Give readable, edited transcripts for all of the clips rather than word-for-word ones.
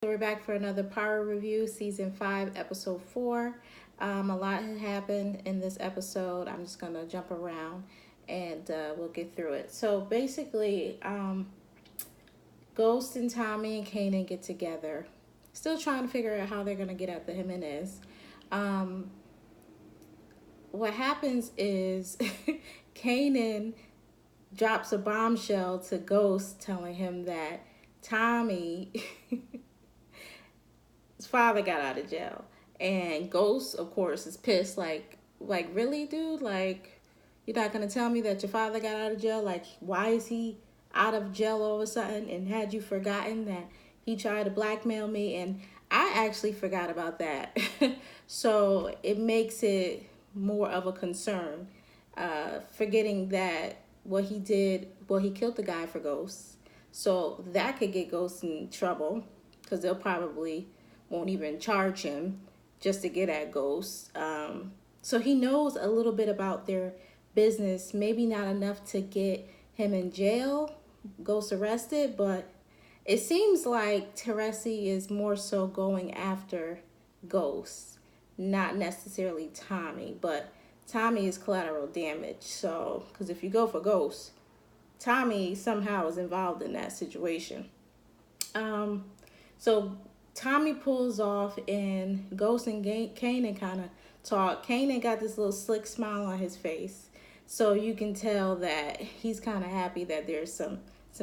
So we're back for another Power Review, Season 5, Episode 4. A lot has happened in this episode. I'm just going to jump around and we'll get through it. So basically, Ghost and Tommy and Kanan get together. Still trying to figure out how they're going to get at the Jimenez. What happens is Kanan drops a bombshell to Ghost telling him that Tommy... his father got out of jail, and Ghost, of course, is pissed. Like really, dude? Like, you're not gonna tell me that your father got out of jail? Like, why is he out of jail all of a sudden? And had you forgotten that he tried to blackmail me? And I actually forgot about that. So it makes it more of a concern. Forgetting that what he did, well, he killed the guy for Ghost. So that could get Ghost in trouble because they'll probably won't even charge him just to get at Ghost. So he knows a little bit about their business, maybe not enough to get him in jail, Ghost arrested, but it seems like Teresi is more so going after Ghost, not necessarily Tommy, but Tommy is collateral damage. So, because if you go for Ghost, Tommy somehow is involved in that situation. So Tommy pulls off and Ghost and Kanan kind of talk. Kanan got this little slick smile on his face. So you can tell that he's kind of happy that there's some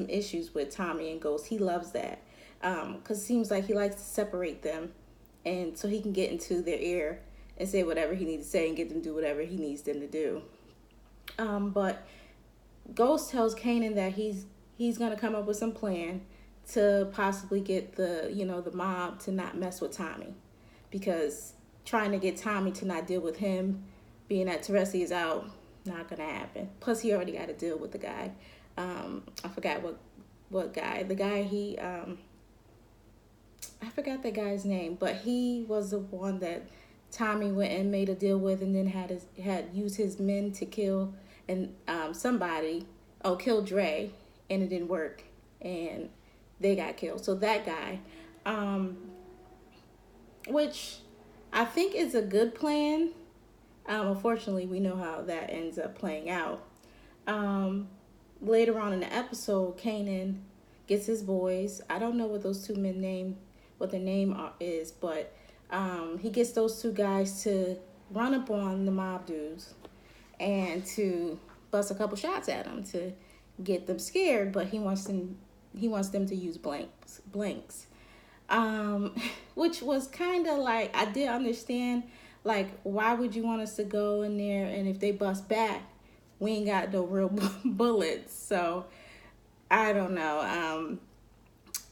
issues with Tommy and Ghost. He loves that. Because it seems like he likes to separate them. And so he can get into their ear and say whatever he needs to say and get them to do whatever he needs them to do. But Ghost tells Kanan that he's going to come up with some plan to possibly get the mob to not mess with Tommy, because trying to get Tommy to not deal with him, being that Teresi is out, not gonna happen. Plus, he already got to deal with the guy. I forgot what guy. The guy I forgot the guy's name, but he was the one that Tommy went and made a deal with, and then had used his men to kill kill Dre, and it didn't work, and they got killed. So that guy, which I think is a good plan. Unfortunately, we know how that ends up playing out. Later on in the episode, Kanan gets his boys. I don't know what those two men what their name is, but he gets those two guys to run up on the mob dudes and to bust a couple shots at them to get them scared. But he wants them to use blanks, which was kind of like, I did understand, like, why would you want us to go in there, and if they bust back, we ain't got no real bullets. So I don't know,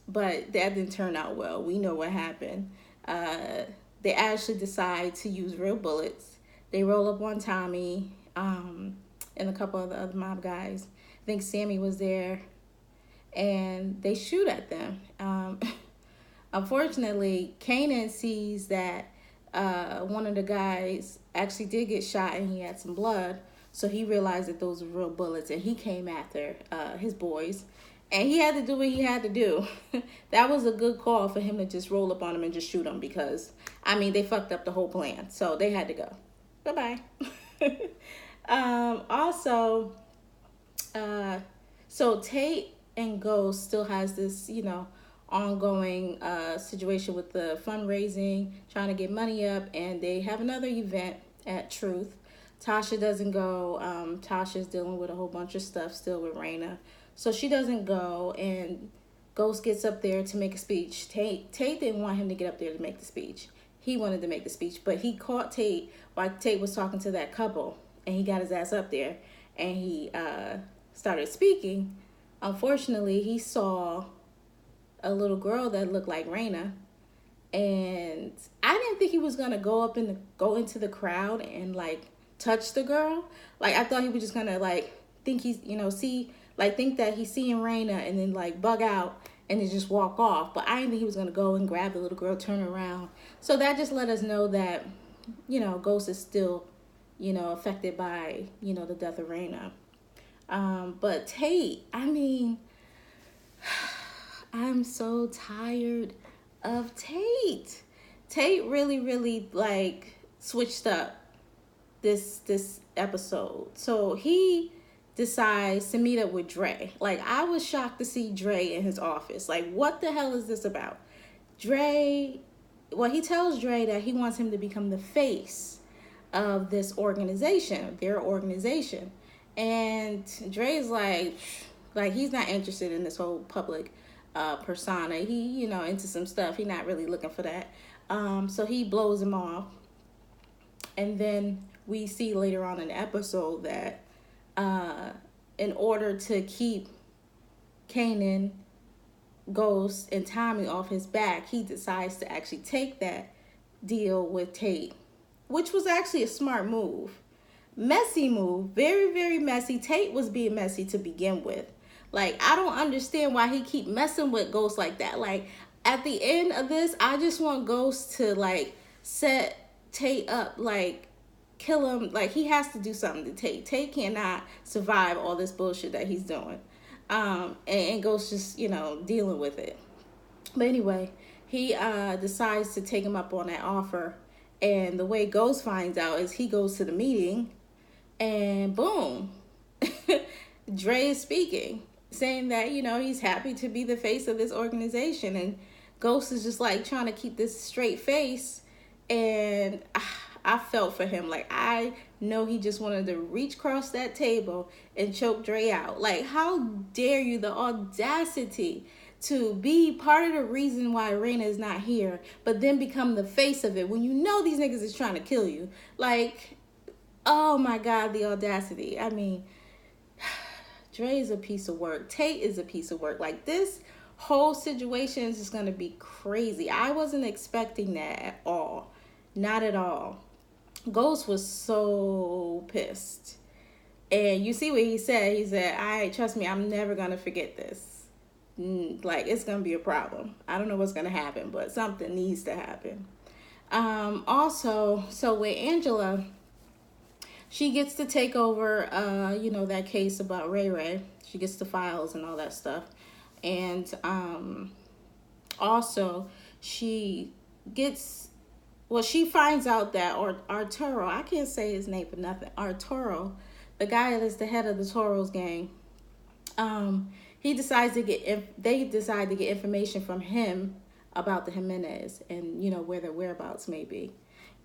but that didn't turn out well. We know what happened. They actually decide to use real bullets. They roll up on Tommy and a couple of the other mob guys. I think Sammy was there, and they shoot at them. Unfortunately, Kanan sees that one of the guys actually did get shot and he had some blood, so he realized that those were real bullets, and he came after his boys, and he had to do what he had to do. That was a good call for him to just roll up on them and just shoot them, because, I mean, they fucked up the whole plan, so they had to go. Bye-bye. So Tate and Ghost still has this, ongoing situation with the fundraising, trying to get money up, and they have another event at Truth. Tasha doesn't go. Tasha's dealing with a whole bunch of stuff still with Raina, so she doesn't go, and Ghost gets up there to make a speech. Tate didn't want him to get up there to make the speech. He wanted to make the speech, but he caught Tate while Tate was talking to that couple, and he got his ass up there, and he started speaking. Unfortunately, he saw a little girl that looked like Raina, and I didn't think he was gonna go into the crowd and like touch the girl. Like, I thought he was just gonna like think he's think that he's seeing Raina and then like bug out and then just walk off. But I didn't think he was gonna go and grab the little girl, turn around. So that just let us know that Ghost is still affected by the death of Raina. But Tate, I mean, I'm so tired of Tate. Tate really, really like switched up this episode. So he decides to meet up with Dre. Like, I was shocked to see Dre in his office. Like, what the hell is this about? Dre, well, he tells Dre that he wants him to become the face of this organization, their organization. And Dre's like he's not interested in this whole public persona. He, into some stuff. He's not really looking for that. So he blows him off. And then we see later on in the episode that in order to keep Kanan, Ghost, and Tommy off his back, he decides to actually take that deal with Tate, which was actually a smart move. Messy move, very, very messy. Tate was being messy to begin with. Like, I don't understand why he keep messing with Ghost like that. Like, at the end of this, I just want Ghost to, like, set Tate up, like, kill him. Like, he has to do something to Tate. Tate cannot survive all this bullshit that he's doing. And Ghost just, dealing with it. But anyway, he decides to take him up on that offer. And the way Ghost finds out is he goes to the meeting and boom, Dre is speaking, saying that, he's happy to be the face of this organization. And Ghost is just like trying to keep this straight face. And I felt for him. Like, I know he just wanted to reach across that table and choke Dre out. Like, how dare you, the audacity to be part of the reason why Raina is not here, but then become the face of it when you know these niggas is trying to kill you. Like, oh my God, the audacity. I mean, Dre is a piece of work. Tate is a piece of work. Like, this whole situation is just going to be crazy. I wasn't expecting that at all. Not at all. Ghost was so pissed. And you see what he said. He said, trust me, I'm never going to forget this. Like, it's going to be a problem. I don't know what's going to happen, but something needs to happen. Also, so with Angela, she gets to take over, that case about Ray Ray. She gets the files and all that stuff. And also, she finds out that Arturo, I can't say his name for nothing, Arturo, the guy that is the head of the Toros gang, they decide to get information from him about the Jimenez and, where their whereabouts may be.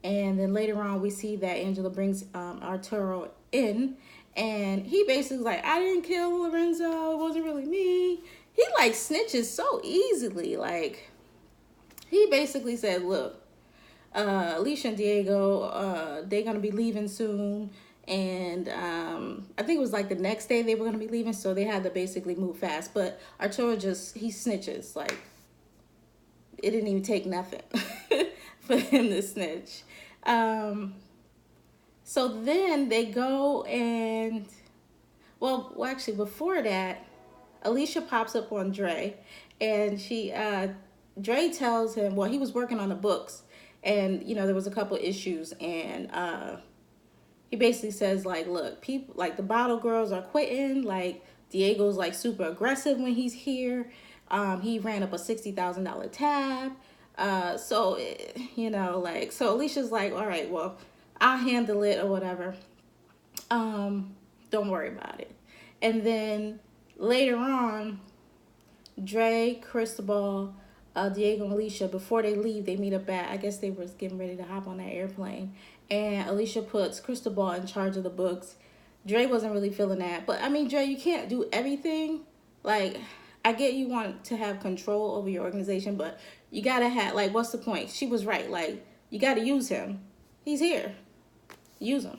And then later on, we see that Angela brings Arturo in, and he basically like, I didn't kill Lorenzo. It wasn't really me. He like snitches so easily. Like, he basically said, look, Alicia and Diego, they're going to be leaving soon. And I think it was like the next day they were going to be leaving, so they had to basically move fast. But Arturo he snitches. Like, it didn't even take nothing for him to snitch. So then they go and, well, actually before that, Alicia pops up on Dre, and Dre tells him, well, he was working on the books, and, there was a couple issues, and he basically says, like, look, people, like, the bottle girls are quitting, like, Diego's, like, super aggressive when he's here, he ran up a $60,000 tab, so Alicia's like, all right, well, I'll handle it or whatever, don't worry about it. And then later on, Dre, Cristobal, Diego and Alicia, before they leave, they meet up I guess they were getting ready to hop on that airplane. And Alicia puts Cristobal in charge of the books. Dre wasn't really feeling that. But, I mean, Dre, you can't do everything. Like, I get you want to have control over your organization, but you got to have, like, what's the point? She was right. Like, you got to use him. He's here. Use him.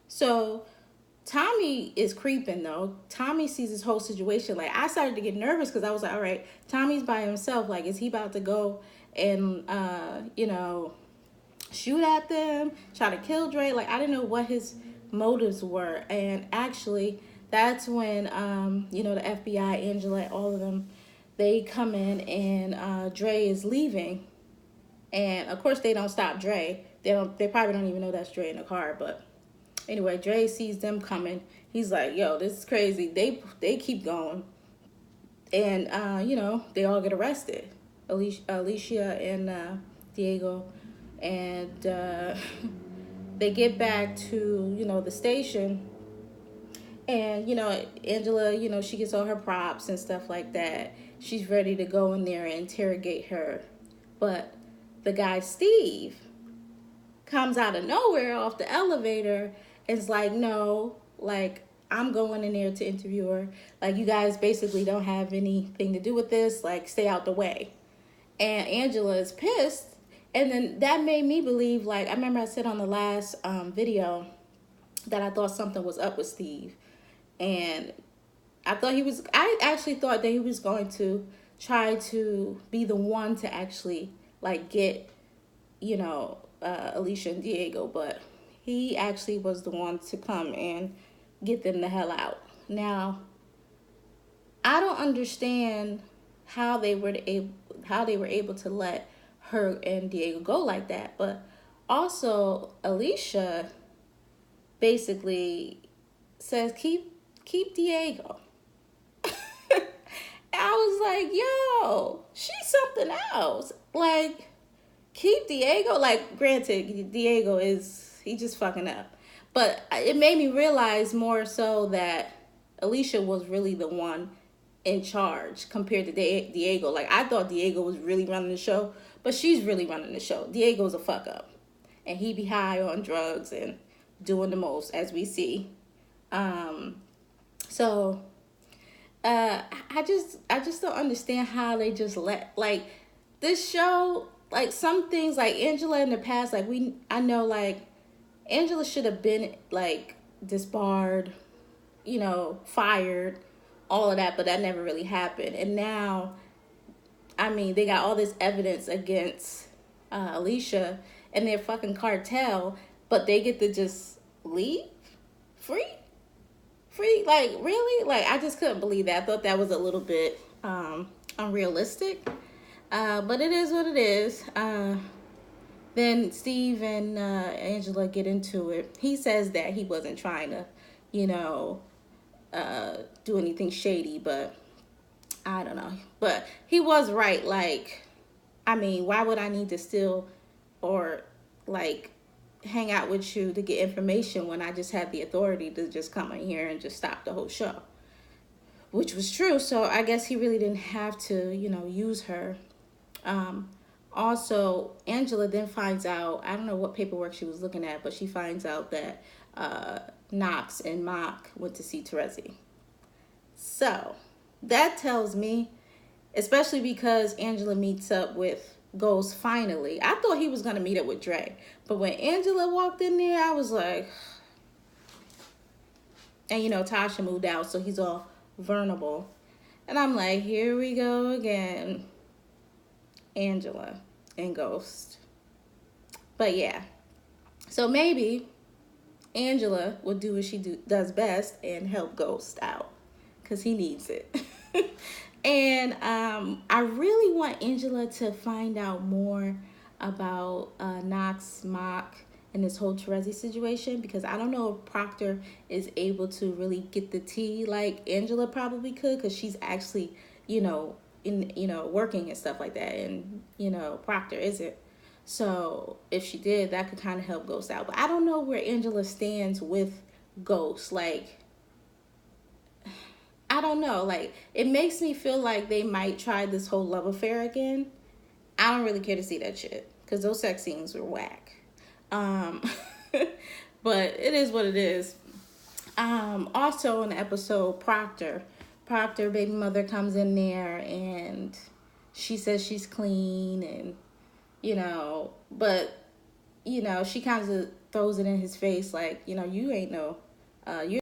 So Tommy is creeping, though. Tommy sees this whole situation. Like, I started to get nervous because I was like, all right, Tommy's by himself. Like, is he about to go and, shoot at them, try to kill Dre? Like, I didn't know what his motives were. And actually, that's when, the FBI, Angela, all of them, they come in and Dre is leaving. And, of course, they don't stop Dre. They probably don't even know that's Dre in the car, but anyway, Dre sees them coming. He's like, yo, this is crazy. They keep going. And, they all get arrested. Alicia and Diego, and they get back to the station, and Angela, she gets all her props and stuff like that. She's ready to go in there and interrogate her, but the guy Steve comes out of nowhere off the elevator and is like, no, like, I'm going in there to interview her. Like, you guys basically don't have anything to do with this. Like, stay out the way. And Angela is pissed. And then that made me believe, like, I remember I said on the last video that I thought something was up with Steve. And I actually thought that he was going to try to be the one to actually, like, get, Alicia and Diego. But he actually was the one to come and get them the hell out. Now, I don't understand how they were able to let her and Diego go like that. But also, Alicia basically says, keep Diego. I was like, yo, she's something else. Like, keep Diego. Like, granted, Diego he just fucking up. But it made me realize more so that Alicia was really the one in charge compared to Diego. Like, I thought Diego was really running the show, but she's really running the show. Diego's a fuck up. And he be high on drugs and doing the most, as we see. So I just don't understand how they just let, like, this show, like, some things, like Angela in the past, like, I know, like, Angela should have been, like, disbarred, fired, all of that, but that never really happened. And now, I mean, they got all this evidence against Alicia and their fucking cartel, but they get to just leave free, like, really? Like, I just couldn't believe that. I thought that was a little bit unrealistic, but it is what it is. Then Steve and Angela get into it. He says that he wasn't trying to, do anything shady, but I don't know. But he was right. Like, I mean, why would I need to steal or, like, hang out with you to get information when I just have the authority to just come in here and just stop the whole show? Which was true. So I guess he really didn't have to, use her. Also, Angela then finds out, I don't know what paperwork she was looking at, but she finds out that Knox and Mock went to see Terezi. So that tells me, especially because Angela meets up with Ghost finally. I thought he was going to meet up with Dre. But when Angela walked in there, I was like, and Tasha moved out, so he's all vulnerable. And I'm like, here we go again. Angela and Ghost. But yeah, so maybe Angela will do what she does best and help Ghost out, because he needs it. And I really want Angela to find out more about Knox, Mock, and this whole Terezi situation, because I don't know if Proctor is able to really get the tea like Angela probably could, because she's actually, working and stuff like that, and Proctor isn't. So if she did, that could kind of help Ghost out. But I don't know where Angela stands with Ghost. Like, I don't know. Like, it makes me feel like they might try this whole love affair again. I don't really care to see that shit, because those sex scenes were whack. But it is what it is. Also in the episode, Proctor, baby mother, comes in there and she says she's clean, and but she kind of throws it in his face, like, you ain't no